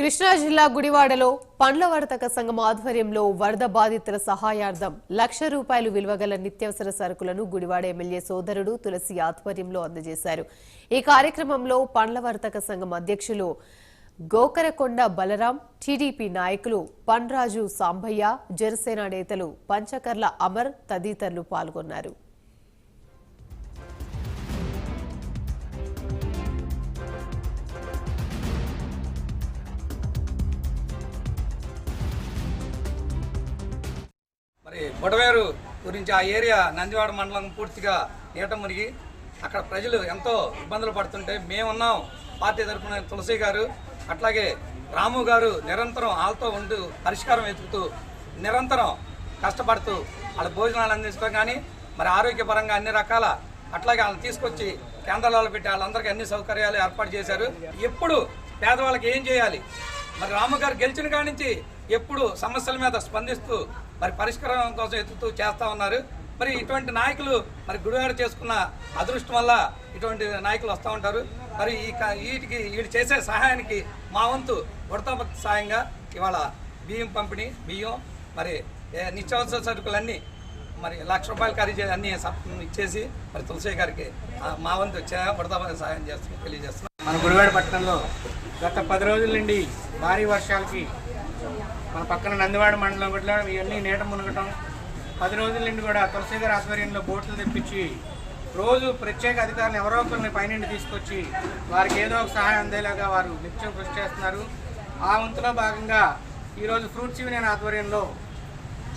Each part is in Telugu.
కృష్ణా జిల్లా గుడివాడలో పండ్ల వర్తక సంఘం ఆధ్వర్యంలో వరద బాధితుల సహాయార్థం ₹1,00,000 విలువగల నిత్యావసర సరుకులను గుడివాడ ఎమ్మెల్యే సోదరుడు తులసి ఆధ్వర్యంలో అందజేశారు। ఈ కార్యక్రమంలో పండ్ల వర్తక సంఘం అధ్యక్షులు గోకరకొండ బలరాం, టీడీపీ నాయకులు పన్రాజు సాంబయ్య, జనసేన నేతలు పంచకర్ల అమర్ తదితరులు పాల్గొన్నారు। మరి బొడవేరు గురించి ఆ ఏరియా నందివాడ మండలం పూర్తిగా నీట మునిగి అక్కడ ప్రజలు ఎంతో ఇబ్బందులు పడుతుంటే మేమున్నాం పార్టీ తరఫున తులసి గారు అట్లాగే రాము గారు నిరంతరం వాళ్ళతో ఉంటూ పరిష్కారం వెతుకుతూ నిరంతరం కష్టపడుతూ వాళ్ళ భోజనాలు అందించడం కానీ మరి ఆరోగ్యపరంగా అన్ని రకాల అట్లాగే వాళ్ళని తీసుకొచ్చి కేంద్రాలలో పెట్టి వాళ్ళందరికీ అన్ని సౌకర్యాలు ఏర్పాటు చేశారు। ఎప్పుడు పేదవాళ్ళకి ఏం చేయాలి మరి రాము గారు గెలిచిన కాడి నుంచి ఎప్పుడు సమస్యల మీద స్పందిస్తూ మరి పరిష్కారం కోసం ఎత్తుతూ చేస్తూ ఉన్నారు। మరి ఇటువంటి నాయకులు మరి గుడివాడ చేసుకున్న అదృష్టం వల్ల ఇటువంటి నాయకులు వస్తూ ఉంటారు। మరి వీళ్ళు చేసే సహాయానికి మా వంతు ఉడతాపత్తి సాయంగా ఇవాళ బియ్యం పంపిణీ, బియ్యం మరి నిత్యావసర సరుకులన్నీ మరి ₹1,00,000 ఖరీదు అన్నీ ఇచ్చేసి మరి తులసి గారికి మా వంతు ఉడతాపత్తి సాయం చేస్తూ తెలియజేస్తున్నాం। మన గుడివాడ పట్టణంలో గత 10 రోజుల నుండి భారీ వర్షాలకి మన పక్కన నందివాడ మండలం కూడా ఇవన్నీ నీట మునగటం, 10 రోజుల నుండి కూడా తులసి గారి ఆధ్వర్యంలో బోట్లు తెప్పించి రోజు ప్రత్యేక అధికారులు ఎవరో ఒకరిని పైనుండి తీసుకొచ్చి వారికి ఏదో ఒక సహాయం అందేలాగా వారు నిత్యం కృషి చేస్తున్నారు। ఆ వంతులో భాగంగా ఈరోజు ఫ్రూట్స్ యూనియన్ ఆధ్వర్యంలో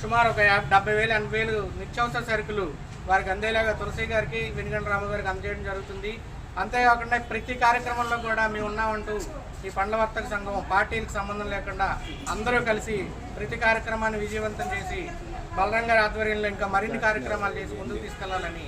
సుమారు ఒక 70,000-80,000 నిత్యావసర సరుకులు వారికి అందేలాగా తులసి గారికి, వెనుగండ్ల రాము గారికి అందజేయడం జరుగుతుంది। అంతేకాకుండా ప్రతి కార్యక్రమంలో కూడా మేము ఉన్నామంటూ ఈ పండ్ల వర్తక సంఘం పార్టీలకు సంబంధం లేకుండా అందరూ కలిసి ప్రతి కార్యక్రమాన్ని విజయవంతం చేసి బలరాం గారి ఆధ్వర్యంలో ఇంకా మరిన్ని కార్యక్రమాలు చేసి ముందుకు తీసుకెళ్లాలని